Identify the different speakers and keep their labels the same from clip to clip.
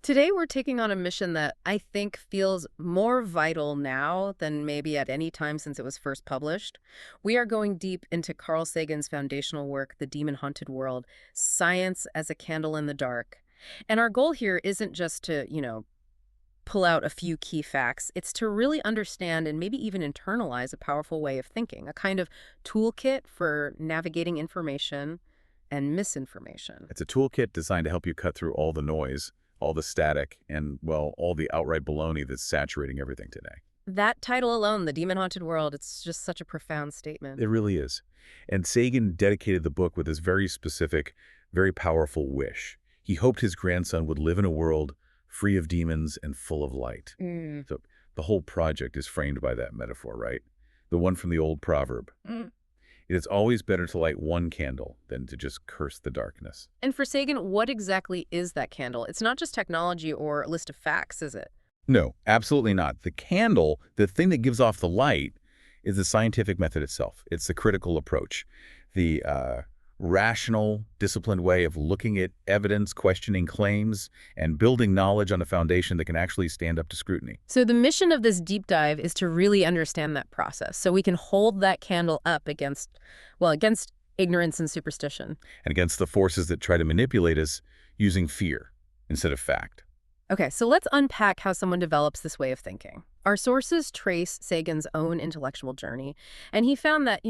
Speaker 1: Today, we're taking on a mission that I think feels more vital now than maybe at any time since it was first published. We are going deep into Carl Sagan's foundational work, The Demon-Haunted World, Science as a Candle in the Dark. And our goal here isn't just to, pull out a few key facts. It's to really understand and maybe even internalize a powerful way of thinking, a kind of toolkit for navigating information and misinformation.
Speaker 2: It's a toolkit designed to help you cut through all the noise, all the static, and, well, all the outright baloney that's saturating everything today.
Speaker 1: That title alone, The Demon-Haunted World, it's just such a profound statement.
Speaker 2: It really is. And Sagan dedicated the book with this very specific, very powerful wish. He hoped his grandson would live in a world free of demons and full of light. So the whole project is framed by that metaphor, right? The one from the old proverb. It is always better to light one candle than to just curse the darkness.
Speaker 1: And for Sagan, what exactly is that candle? It's not just technology or a list of facts, is it?
Speaker 2: No, absolutely not. The candle, the thing that gives off the light, is the scientific method itself. It's the critical approach, the rational, disciplined way of looking at evidence, questioning claims, and building knowledge on a foundation that can actually stand up to scrutiny.
Speaker 1: So the mission of this deep dive is to really understand that process so we can hold that candle up against ignorance and superstition.
Speaker 2: And against the forces that try to manipulate us using fear instead of fact.
Speaker 1: Okay, so let's unpack how someone develops this way of thinking. Our sources trace Sagan's own intellectual journey, and he found that,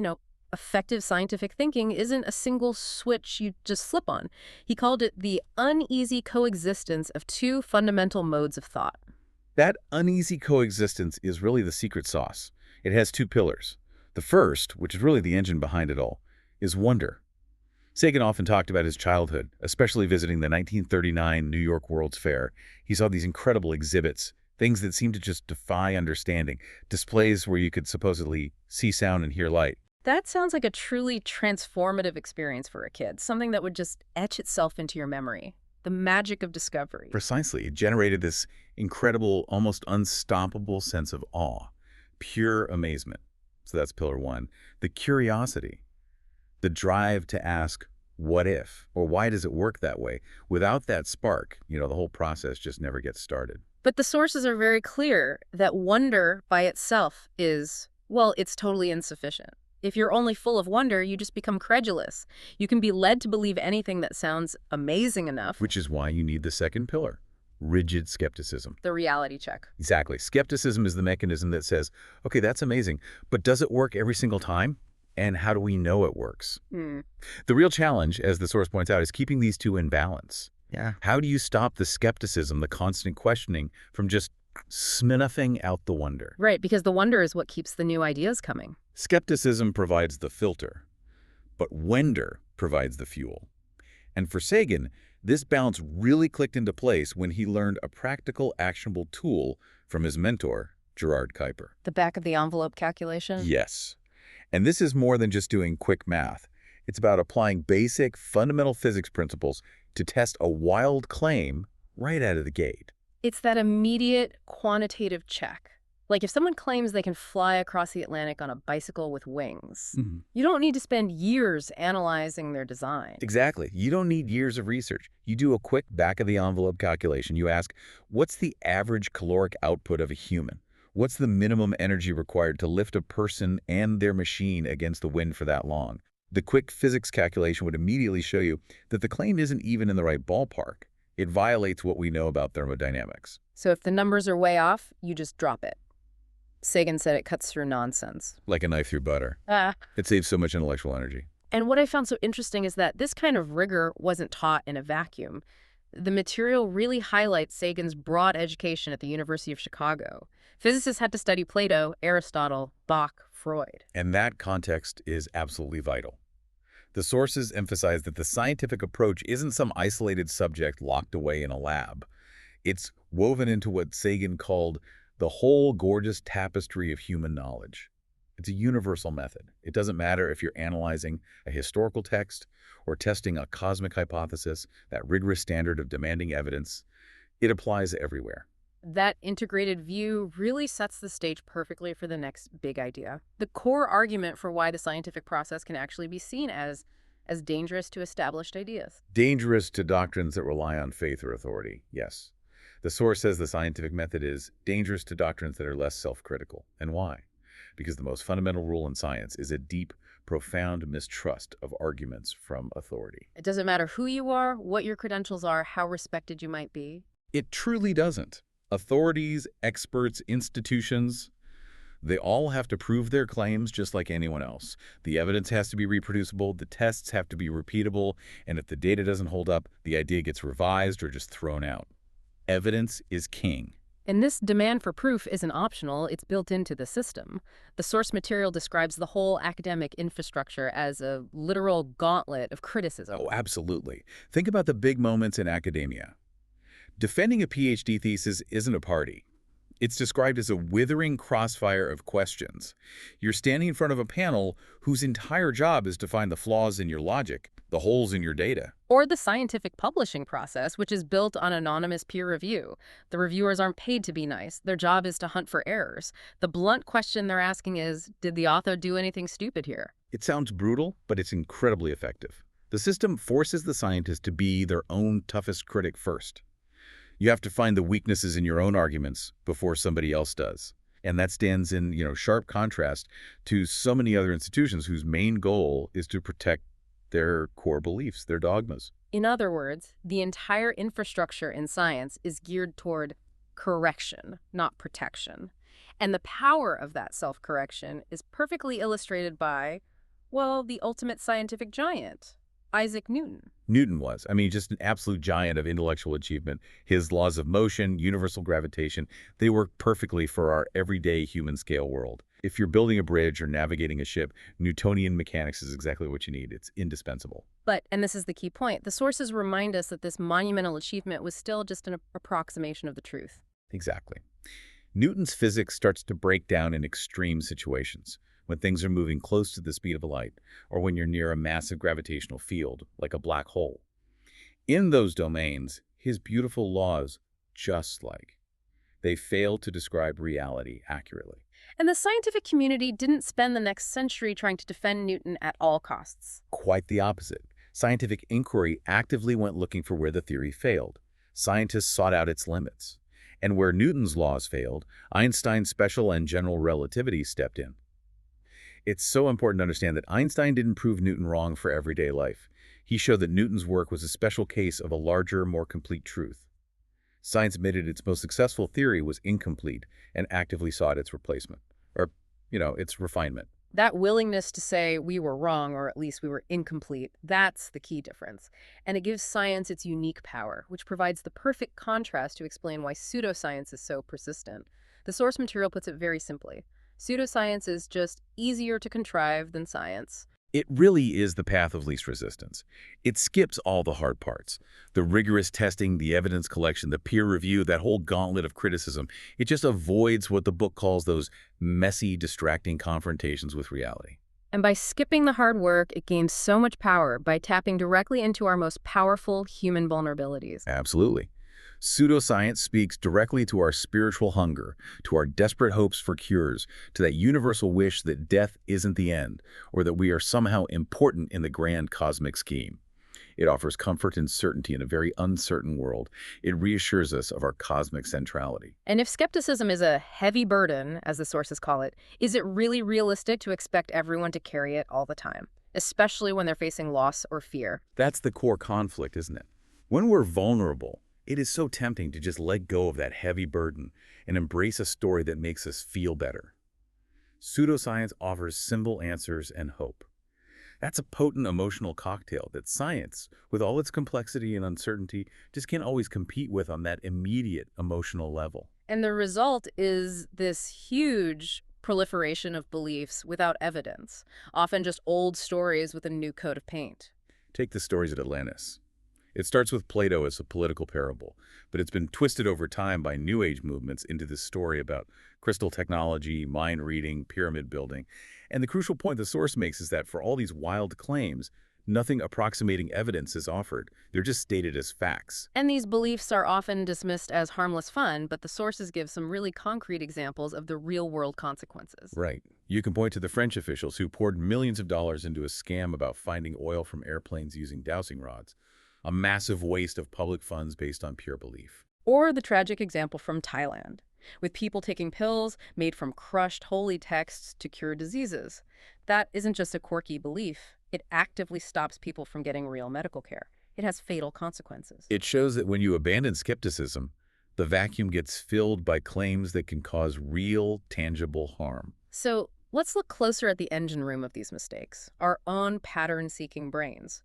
Speaker 1: effective scientific thinking isn't a single switch you just flip on. He called it the uneasy coexistence of two fundamental modes of thought.
Speaker 2: That uneasy coexistence is really the secret sauce. It has two pillars. The first, which is really the engine behind it all, is wonder. Sagan often talked about his childhood, especially visiting the 1939 New York World's Fair. He saw these incredible exhibits, things that seemed to just defy understanding, displays where you could supposedly see sound and hear light.
Speaker 1: That sounds like a truly transformative experience for a kid, something that would just etch itself into your memory. The magic of discovery.
Speaker 2: Precisely. It generated this incredible, almost unstoppable sense of awe, pure amazement. So that's pillar one. The curiosity, the drive to ask, what if, or why does it work that way? Without that spark, the whole process just never gets started.
Speaker 1: But the sources are very clear that wonder by itself is, it's totally insufficient. If you're only full of wonder, you just become credulous. You can be led to believe anything that sounds amazing enough.
Speaker 2: Which is why you need the second pillar, rigid skepticism.
Speaker 1: The reality check.
Speaker 2: Exactly. Skepticism is the mechanism that says, okay, that's amazing, but does it work every single time? And how do we know it works? The real challenge, as the source points out, is keeping these two in balance.
Speaker 1: Yeah.
Speaker 2: How do you stop the skepticism, the constant questioning, from just snuffing out the wonder?
Speaker 1: Right, because the wonder is what keeps the new ideas coming.
Speaker 2: Skepticism provides the filter, but wonder provides the fuel. And for Sagan, this balance really clicked into place when he learned a practical, actionable tool from his mentor, Gerard Kuiper.
Speaker 1: The back of the envelope calculation?
Speaker 2: Yes. And this is more than just doing quick math. It's about applying basic, fundamental physics principles to test a wild claim right out of the gate.
Speaker 1: It's that immediate quantitative check. Like if someone claims they can fly across the Atlantic on a bicycle with wings, you don't need to spend years analyzing their design.
Speaker 2: Exactly. You don't need years of research. You do a quick back-of-the-envelope calculation. You ask, what's the average caloric output of a human? What's the minimum energy required to lift a person and their machine against the wind for that long? The quick physics calculation would immediately show you that the claim isn't even in the right ballpark. It violates what we know about thermodynamics.
Speaker 1: So if the numbers are way off, you just drop it. Sagan said it cuts through nonsense.
Speaker 2: Like a knife through butter. It saves so much intellectual energy.
Speaker 1: And what I found so interesting is that this kind of rigor wasn't taught in a vacuum. The material really highlights Sagan's broad education at the University of Chicago. Physicists had to study Plato, Aristotle, Bach, Freud.
Speaker 2: And that context is absolutely vital. The sources emphasize that the scientific approach isn't some isolated subject locked away in a lab. It's woven into what Sagan called the whole gorgeous tapestry of human knowledge. It's a universal method. It doesn't matter if you're analyzing a historical text or testing a cosmic hypothesis, that rigorous standard of demanding evidence. It applies everywhere.
Speaker 1: That integrated view really sets the stage perfectly for the next big idea. The core argument for why the scientific process can actually be seen as dangerous to established ideas.
Speaker 2: Dangerous to doctrines that rely on faith or authority, yes. The source says the scientific method is dangerous to doctrines that are less self-critical. And why? Because the most fundamental rule in science is a deep, profound mistrust of arguments from authority.
Speaker 1: It doesn't matter who you are, what your credentials are, how respected you might be.
Speaker 2: It truly doesn't. Authorities, experts, institutions, they all have to prove their claims just like anyone else. The evidence has to be reproducible, the tests have to be repeatable, and if the data doesn't hold up, the idea gets revised or just thrown out. Evidence is king.
Speaker 1: And this demand for proof isn't optional, it's built into the system. The source material describes the whole academic infrastructure as a literal gauntlet of criticism.
Speaker 2: Oh, absolutely. Think about the big moments in academia. Defending a PhD thesis isn't a party. It's described as a withering crossfire of questions. You're standing in front of a panel whose entire job is to find the flaws in your logic, the holes in your data.
Speaker 1: Or the scientific publishing process, which is built on anonymous peer review. The reviewers aren't paid to be nice. Their job is to hunt for errors. The blunt question they're asking is, did the author do anything stupid here?
Speaker 2: It sounds brutal, but it's incredibly effective. The system forces the scientist to be their own toughest critic first. You have to find the weaknesses in your own arguments before somebody else does. And that stands in, sharp contrast to so many other institutions whose main goal is to protect their core beliefs, their dogmas.
Speaker 1: In other words, the entire infrastructure in science is geared toward correction, not protection. And the power of that self-correction is perfectly illustrated by, well, the ultimate scientific giant, Isaac Newton.
Speaker 2: Newton was, just an absolute giant of intellectual achievement. His laws of motion, universal gravitation, they work perfectly for our everyday human scale world. If you're building a bridge or navigating a ship, Newtonian mechanics is exactly what you need. It's indispensable.
Speaker 1: But, and this is the key point, the sources remind us that this monumental achievement was still just an approximation of the truth.
Speaker 2: Exactly. Newton's physics starts to break down in extreme situations, when things are moving close to the speed of light, or when you're near a massive gravitational field, like a black hole. In those domains, his beautiful laws, they fail to describe reality accurately.
Speaker 1: And the scientific community didn't spend the next century trying to defend Newton at all costs.
Speaker 2: Quite the opposite. Scientific inquiry actively went looking for where the theory failed. Scientists sought out its limits. And where Newton's laws failed, Einstein's special and general relativity stepped in. It's so important to understand that Einstein didn't prove Newton wrong for everyday life. He showed that Newton's work was a special case of a larger, more complete truth. Science admitted its most successful theory was incomplete and actively sought its replacement, or, its refinement.
Speaker 1: That willingness to say we were wrong, or at least we were incomplete, that's the key difference. And it gives science its unique power, which provides the perfect contrast to explain why pseudoscience is so persistent. The source material puts it very simply. Pseudoscience is just easier to contrive than science.
Speaker 2: It really is the path of least resistance. It skips all the hard parts. The rigorous testing, the evidence collection, the peer review, that whole gauntlet of criticism. It just avoids what the book calls those messy, distracting confrontations with reality.
Speaker 1: And by skipping the hard work, it gains so much power by tapping directly into our most powerful human vulnerabilities.
Speaker 2: Absolutely. Pseudoscience speaks directly to our spiritual hunger, to our desperate hopes for cures, to that universal wish that death isn't the end, or that we are somehow important in the grand cosmic scheme. It offers comfort and certainty in a very uncertain world. It reassures us of our cosmic centrality.
Speaker 1: And if skepticism is a heavy burden, as the sources call it, is it really realistic to expect everyone to carry it all the time, especially when they're facing loss or fear?
Speaker 2: That's the core conflict, isn't it? When we're vulnerable, it is so tempting to just let go of that heavy burden and embrace a story that makes us feel better. Pseudoscience offers simple answers and hope. That's a potent emotional cocktail that science, with all its complexity and uncertainty, just can't always compete with on that immediate emotional level.
Speaker 1: And the result is this huge proliferation of beliefs without evidence, often just old stories with a new coat of paint.
Speaker 2: Take the stories at Atlantis. It starts with Plato as a political parable, but it's been twisted over time by New Age movements into this story about crystal technology, mind reading, pyramid building. And the crucial point the source makes is that for all these wild claims, nothing approximating evidence is offered. They're just stated as facts.
Speaker 1: And these beliefs are often dismissed as harmless fun, but the sources give some really concrete examples of the real-world consequences.
Speaker 2: Right. You can point to the French officials who poured millions of dollars into a scam about finding oil from airplanes using dowsing rods. A massive waste of public funds based on pure belief.
Speaker 1: Or the tragic example from Thailand, with people taking pills made from crushed holy texts to cure diseases. That isn't just a quirky belief. It actively stops people from getting real medical care. It has fatal consequences.
Speaker 2: It shows that when you abandon skepticism, the vacuum gets filled by claims that can cause real, tangible harm.
Speaker 1: So let's look closer at the engine room of these mistakes, our own pattern-seeking brains.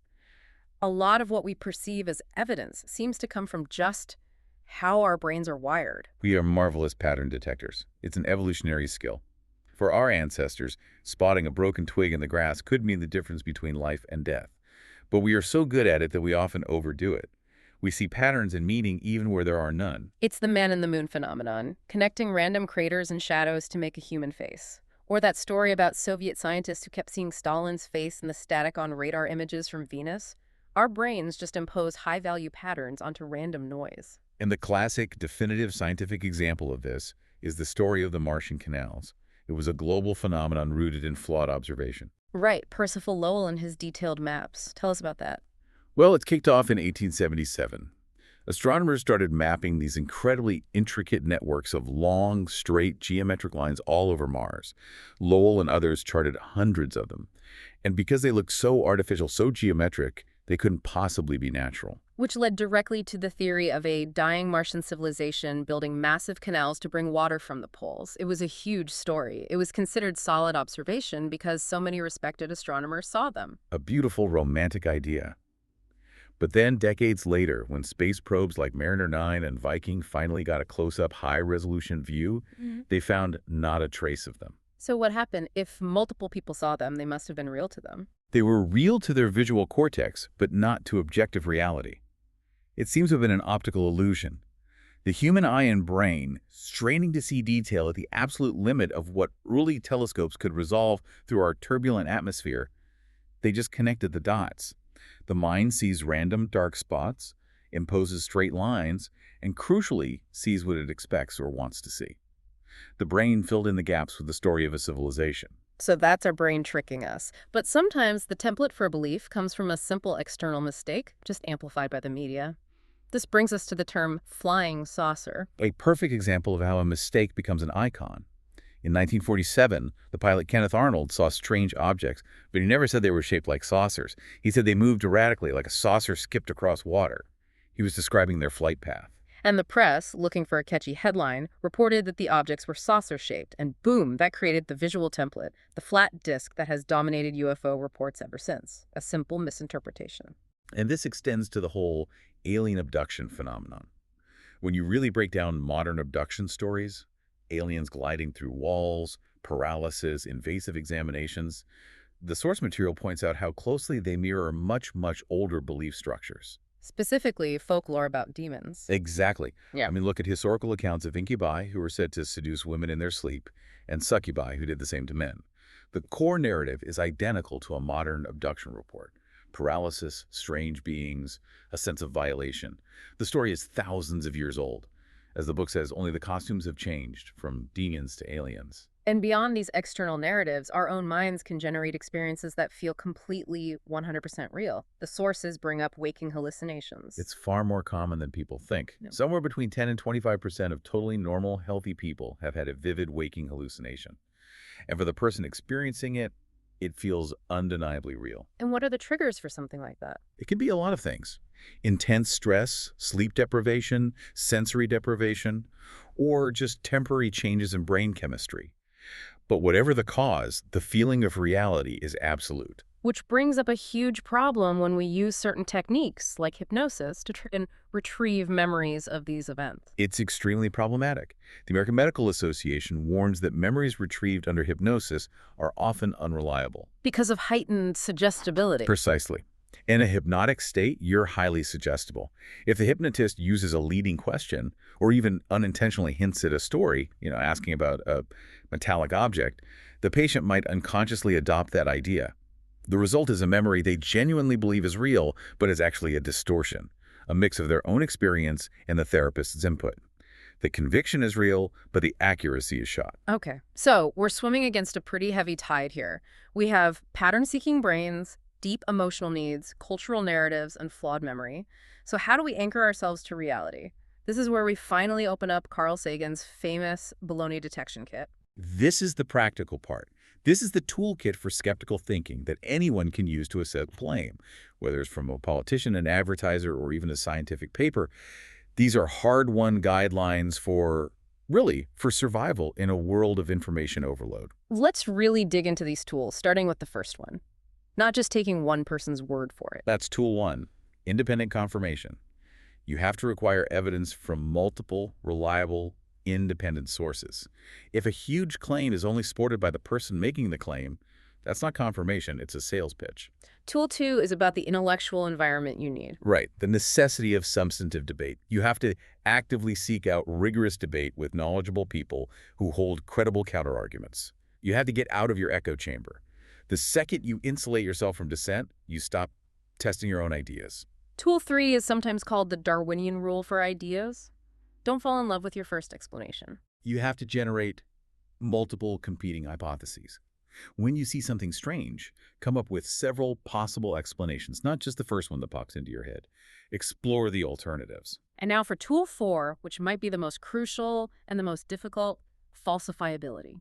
Speaker 1: A lot of what we perceive as evidence seems to come from just how our brains are wired.
Speaker 2: We are marvelous pattern detectors. It's an evolutionary skill. For our ancestors, spotting a broken twig in the grass could mean the difference between life and death. But we are so good at it that we often overdo it. We see patterns and meaning even where there are none.
Speaker 1: It's the man in the moon phenomenon, connecting random craters and shadows to make a human face. Or that story about Soviet scientists who kept seeing Stalin's face in the static on radar images from Venus. Our brains just impose high-value patterns onto random noise.
Speaker 2: And the classic, definitive scientific example of this is the story of the Martian canals. It was a global phenomenon rooted in flawed observation.
Speaker 1: Right, Percival Lowell and his detailed maps. Tell us about that.
Speaker 2: Well, it kicked off in 1877. Astronomers started mapping these incredibly intricate networks of long, straight geometric lines all over Mars. Lowell and others charted hundreds of them. And because they looked so artificial, so geometric, they couldn't possibly be natural.
Speaker 1: Which led directly to the theory of a dying Martian civilization building massive canals to bring water from the poles. It was a huge story. It was considered solid observation because so many respected astronomers saw them.
Speaker 2: A beautiful, romantic idea. But then, decades later, when space probes like Mariner 9 and Viking finally got a close-up, high-resolution view, they found not a trace of them.
Speaker 1: So what happened? If multiple people saw them, they must have been real to them.
Speaker 2: They were real to their visual cortex, but not to objective reality. It seems to have been an optical illusion. The human eye and brain, straining to see detail at the absolute limit of what early telescopes could resolve through our turbulent atmosphere, they just connected the dots. The mind sees random dark spots, imposes straight lines, and crucially sees what it expects or wants to see. The brain filled in the gaps with the story of a civilization.
Speaker 1: So that's our brain tricking us. But sometimes the template for a belief comes from a simple external mistake, just amplified by the media. This brings us to the term flying saucer.
Speaker 2: A perfect example of how a mistake becomes an icon. In 1947, the pilot Kenneth Arnold saw strange objects, but he never said they were shaped like saucers. He said they moved erratically, like a saucer skipped across water. He was describing their flight path.
Speaker 1: And the press, looking for a catchy headline, reported that the objects were saucer-shaped, and boom, that created the visual template, the flat disc that has dominated UFO reports ever since. A simple misinterpretation.
Speaker 2: And this extends to the whole alien abduction phenomenon. When you really break down modern abduction stories, aliens gliding through walls, paralysis, invasive examinations, the source material points out how closely they mirror much, much older belief structures.
Speaker 1: Specifically, folklore about demons.
Speaker 2: Exactly.
Speaker 1: Yeah.
Speaker 2: I mean, look at historical accounts of incubi who were said to seduce women in their sleep, and succubi who did the same to men. The core narrative is identical to a modern abduction report. Paralysis, strange beings, a sense of violation. The story is thousands of years old. As the book says, only the costumes have changed, from demons to aliens.
Speaker 1: And beyond these external narratives, our own minds can generate experiences that feel completely 100% real. The sources bring up waking hallucinations.
Speaker 2: It's far more common than people think.
Speaker 1: No.
Speaker 2: Somewhere between 10 and 25% of totally normal, healthy people have had a vivid waking hallucination. And for the person experiencing it, it feels undeniably real.
Speaker 1: And what are the triggers for something like that?
Speaker 2: It can be a lot of things. Intense stress, sleep deprivation, sensory deprivation, or just temporary changes in brain chemistry. But whatever the cause, the feeling of reality is absolute.
Speaker 1: Which brings up a huge problem when we use certain techniques, like hypnosis, to try and retrieve memories of these events.
Speaker 2: It's extremely problematic. The American Medical Association warns that memories retrieved under hypnosis are often unreliable.
Speaker 1: Because of heightened suggestibility.
Speaker 2: Precisely. In a hypnotic state, you're highly suggestible. If the hypnotist uses a leading question, or even unintentionally hints at a story, asking about a metallic object, the patient might unconsciously adopt that idea. The result is a memory they genuinely believe is real, but is actually a distortion, a mix of their own experience and the therapist's input. The conviction is real, but the accuracy is shot.
Speaker 1: Okay, so we're swimming against a pretty heavy tide here. We have pattern-seeking brains, deep emotional needs, cultural narratives, and flawed memory. So how do we anchor ourselves to reality? This is where we finally open up Carl Sagan's famous Baloney detection kit.
Speaker 2: This is the practical part. This is the toolkit for skeptical thinking that anyone can use to assess claim, whether it's from a politician, an advertiser, or even a scientific paper. These are hard-won guidelines for survival in a world of information overload.
Speaker 1: Let's really dig into these tools, starting with the first one. Not just taking one person's word for it.
Speaker 2: That's tool one, independent confirmation. You have to require evidence from multiple, reliable, independent sources. If a huge claim is only supported by the person making the claim, that's not confirmation, it's a sales pitch.
Speaker 1: Tool two is about the intellectual environment you need.
Speaker 2: Right, the necessity of substantive debate. You have to actively seek out rigorous debate with knowledgeable people who hold credible counterarguments. You have to get out of your echo chamber. The second you insulate yourself from dissent, you stop testing your own ideas.
Speaker 1: Tool three is sometimes called the Darwinian rule for ideas. Don't fall in love with your first explanation.
Speaker 2: You have to generate multiple competing hypotheses. When you see something strange, come up with several possible explanations, not just the first one that pops into your head. Explore the alternatives.
Speaker 1: And now for tool four, which might be the most crucial and the most difficult, falsifiability.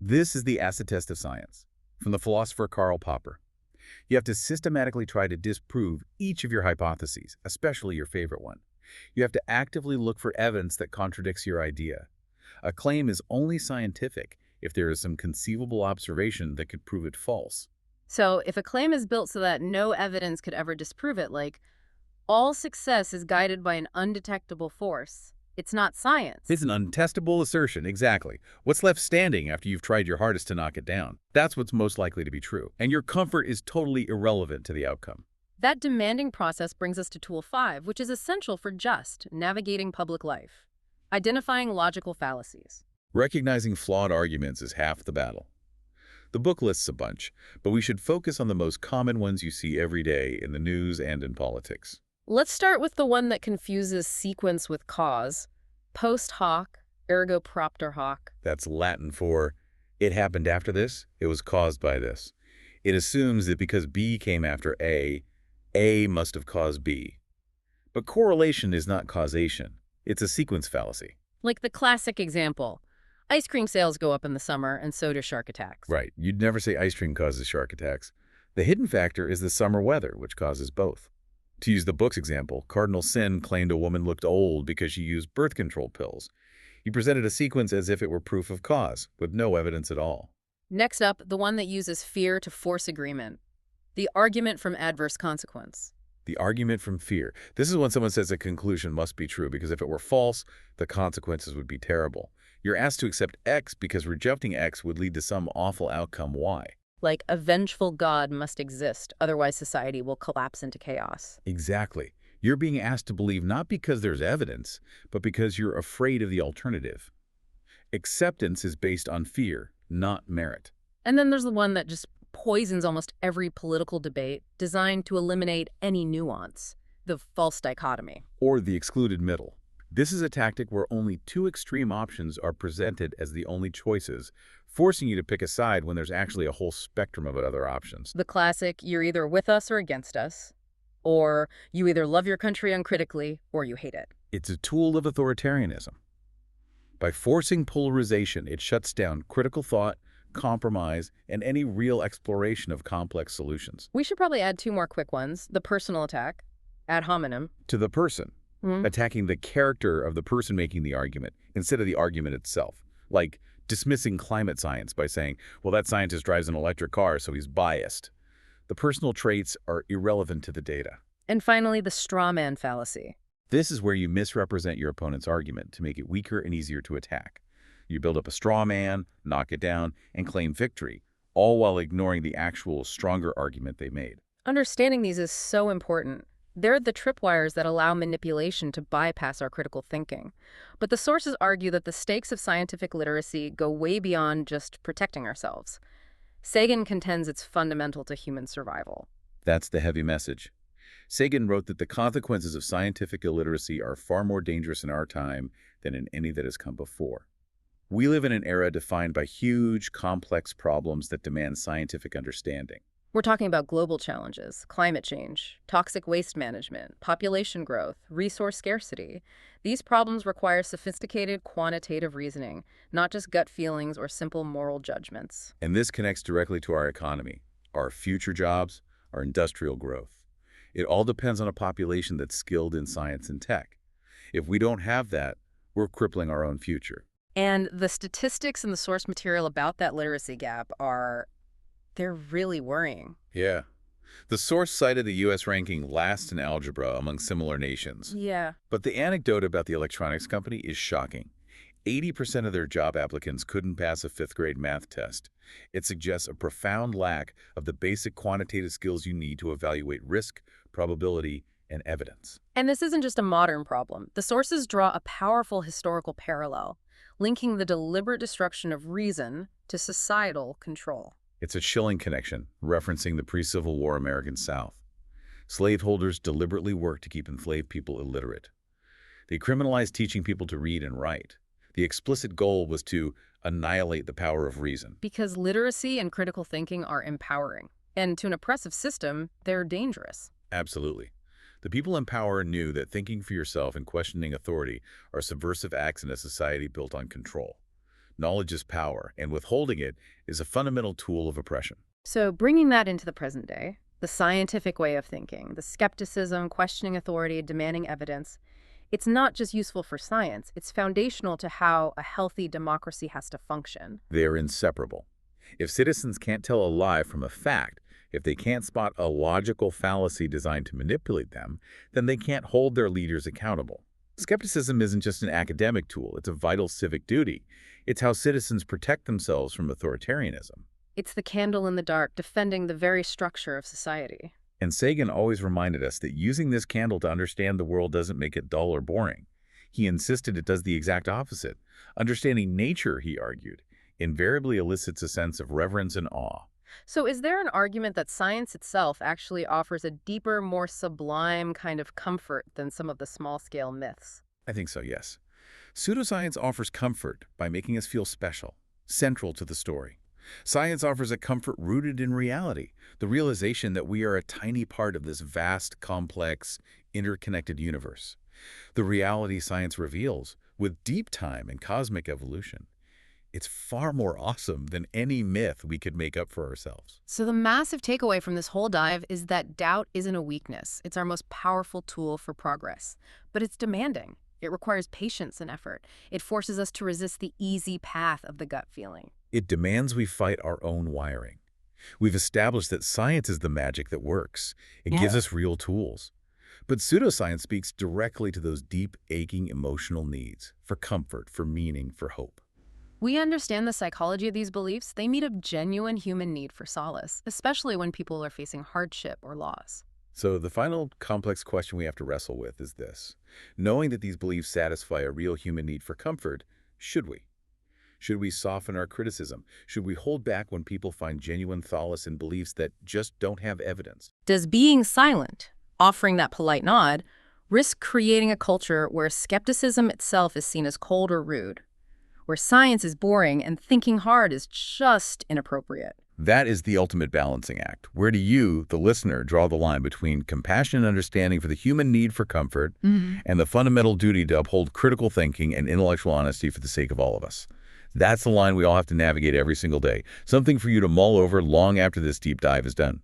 Speaker 2: This is the acid test of science, from the philosopher Karl Popper. You have to systematically try to disprove each of your hypotheses, especially your favorite one. You have to actively look for evidence that contradicts your idea. A claim is only scientific if there is some conceivable observation that could prove it false.
Speaker 1: So if a claim is built so that no evidence could ever disprove it, like all success is guided by an undetectable force, it's not science.
Speaker 2: It's an untestable assertion, exactly. What's left standing after you've tried your hardest to knock it down? That's what's most likely to be true. And your comfort is totally irrelevant to the outcome.
Speaker 1: That demanding process brings us to tool five, which is essential for just navigating public life. Identifying logical fallacies.
Speaker 2: Recognizing flawed arguments is half the battle. The book lists a bunch, but we should focus on the most common ones you see every day in the news and in politics.
Speaker 1: Let's start with the one that confuses sequence with cause. Post hoc, ergo propter hoc.
Speaker 2: That's Latin for, it happened after this, it was caused by this. It assumes that because B came after A must have caused B. But correlation is not causation. It's a sequence fallacy.
Speaker 1: Like the classic example. Ice cream sales go up in the summer, and so do shark attacks.
Speaker 2: Right. You'd never say ice cream causes shark attacks. The hidden factor is the summer weather, which causes both. To use the book's example, Cardinal Sin claimed a woman looked old because she used birth control pills. He presented a sequence as if it were proof of cause, with no evidence at all.
Speaker 1: Next up, the one that uses fear to force agreement. The argument from adverse consequence.
Speaker 2: The argument from fear. This is when someone says a conclusion must be true because if it were false, the consequences would be terrible. You're asked to accept X because rejecting X would lead to some awful outcome Y.
Speaker 1: Like a vengeful God must exist, otherwise society will collapse into chaos.
Speaker 2: Exactly. You're being asked to believe not because there's evidence, but because you're afraid of the alternative. Acceptance is based on fear, not merit.
Speaker 1: And then there's the one that just poisons almost every political debate, designed to eliminate any nuance, the false dichotomy.
Speaker 2: Or the excluded middle. This is a tactic where only two extreme options are presented as the only choices, forcing you to pick a side when there's actually a whole spectrum of other options.
Speaker 1: The classic, you're either with us or against us, or you either love your country uncritically or you hate it.
Speaker 2: It's a tool of authoritarianism. By forcing polarization, it shuts down critical thought, compromise, and any real exploration of complex solutions.
Speaker 1: We should probably add two more quick ones. The personal attack, ad hominem.
Speaker 2: To the person, attacking the character of the person making the argument instead of the argument itself. Like dismissing climate science by saying, well, that scientist drives an electric car, so he's biased. The personal traits are irrelevant to the data.
Speaker 1: And finally, the straw man fallacy.
Speaker 2: This is where you misrepresent your opponent's argument to make it weaker and easier to attack. You build up a straw man, knock it down, and claim victory, all while ignoring the actual stronger argument they made.
Speaker 1: Understanding these is so important. They're the tripwires that allow manipulation to bypass our critical thinking. But the sources argue that the stakes of scientific literacy go way beyond just protecting ourselves. Sagan contends it's fundamental to human survival.
Speaker 2: That's the heavy message. Sagan wrote that the consequences of scientific illiteracy are far more dangerous in our time than in any that has come before. We live in an era defined by huge, complex problems that demand scientific understanding.
Speaker 1: We're talking about global challenges, climate change, toxic waste management, population growth, resource scarcity. These problems require sophisticated quantitative reasoning, not just gut feelings or simple moral judgments.
Speaker 2: And this connects directly to our economy, our future jobs, our industrial growth. It all depends on a population that's skilled in science and tech. If we don't have that, we're crippling our own future.
Speaker 1: And the statistics in the source material about that literacy gap they're really worrying.
Speaker 2: Yeah. The source cited the U.S. ranking last in algebra among similar nations.
Speaker 1: Yeah.
Speaker 2: But the anecdote about the electronics company is shocking. 80% of their job applicants couldn't pass a fifth-grade math test. It suggests a profound lack of the basic quantitative skills you need to evaluate risk, probability, and evidence.
Speaker 1: And this isn't just a modern problem. The sources draw a powerful historical parallel, linking the deliberate destruction of reason to societal control.
Speaker 2: It's a chilling connection, referencing the pre-Civil War American South. Slaveholders deliberately worked to keep enslaved people illiterate. They criminalized teaching people to read and write. The explicit goal was to annihilate the power of reason.
Speaker 1: Because literacy and critical thinking are empowering. And to an oppressive system, they're dangerous.
Speaker 2: Absolutely. The people in power knew that thinking for yourself and questioning authority are subversive acts in a society built on control. Knowledge is power, and withholding it is a fundamental tool of oppression.
Speaker 1: So bringing that into the present day, the scientific way of thinking, the skepticism, questioning authority, demanding evidence, it's not just useful for science, it's foundational to how a healthy democracy has to function.
Speaker 2: They are inseparable. If citizens can't tell a lie from a fact, if they can't spot a logical fallacy designed to manipulate them, then they can't hold their leaders accountable. Skepticism isn't just an academic tool, it's a vital civic duty. It's how citizens protect themselves from authoritarianism.
Speaker 1: It's the candle in the dark defending the very structure of society.
Speaker 2: And Sagan always reminded us that using this candle to understand the world doesn't make it dull or boring. He insisted it does the exact opposite. Understanding nature, he argued, invariably elicits a sense of reverence and awe.
Speaker 1: So is there an argument that science itself actually offers a deeper, more sublime kind of comfort than some of the small-scale myths?
Speaker 2: I think so, yes. Pseudoscience offers comfort by making us feel special, central to the story. Science offers a comfort rooted in reality, the realization that we are a tiny part of this vast, complex, interconnected universe. The reality science reveals, with deep time and cosmic evolution, it's far more awesome than any myth we could make up for ourselves.
Speaker 1: So the massive takeaway from this whole dive is that doubt isn't a weakness. It's our most powerful tool for progress. But it's demanding. It requires patience and effort. It forces us to resist the easy path of the gut feeling.
Speaker 2: It demands we fight our own wiring. We've established that science is the magic that works. It gives us real tools. But pseudoscience speaks directly to those deep, aching emotional needs for comfort, for meaning, for hope.
Speaker 1: We understand the psychology of these beliefs. They meet a genuine human need for solace, especially when people are facing hardship or loss.
Speaker 2: So the final complex question we have to wrestle with is this. Knowing that these beliefs satisfy a real human need for comfort, should we? Should we soften our criticism? Should we hold back when people find genuine solace in beliefs that just don't have evidence?
Speaker 1: Does being silent, offering that polite nod, risk creating a culture where skepticism itself is seen as cold or rude, where science is boring and thinking hard is just inappropriate?
Speaker 2: That is the ultimate balancing act. Where do you, the listener, draw the line between compassion and understanding for the human need for comfort and the fundamental duty to uphold critical thinking and intellectual honesty for the sake of all of us? That's the line we all have to navigate every single day. Something for you to mull over long after this deep dive is done.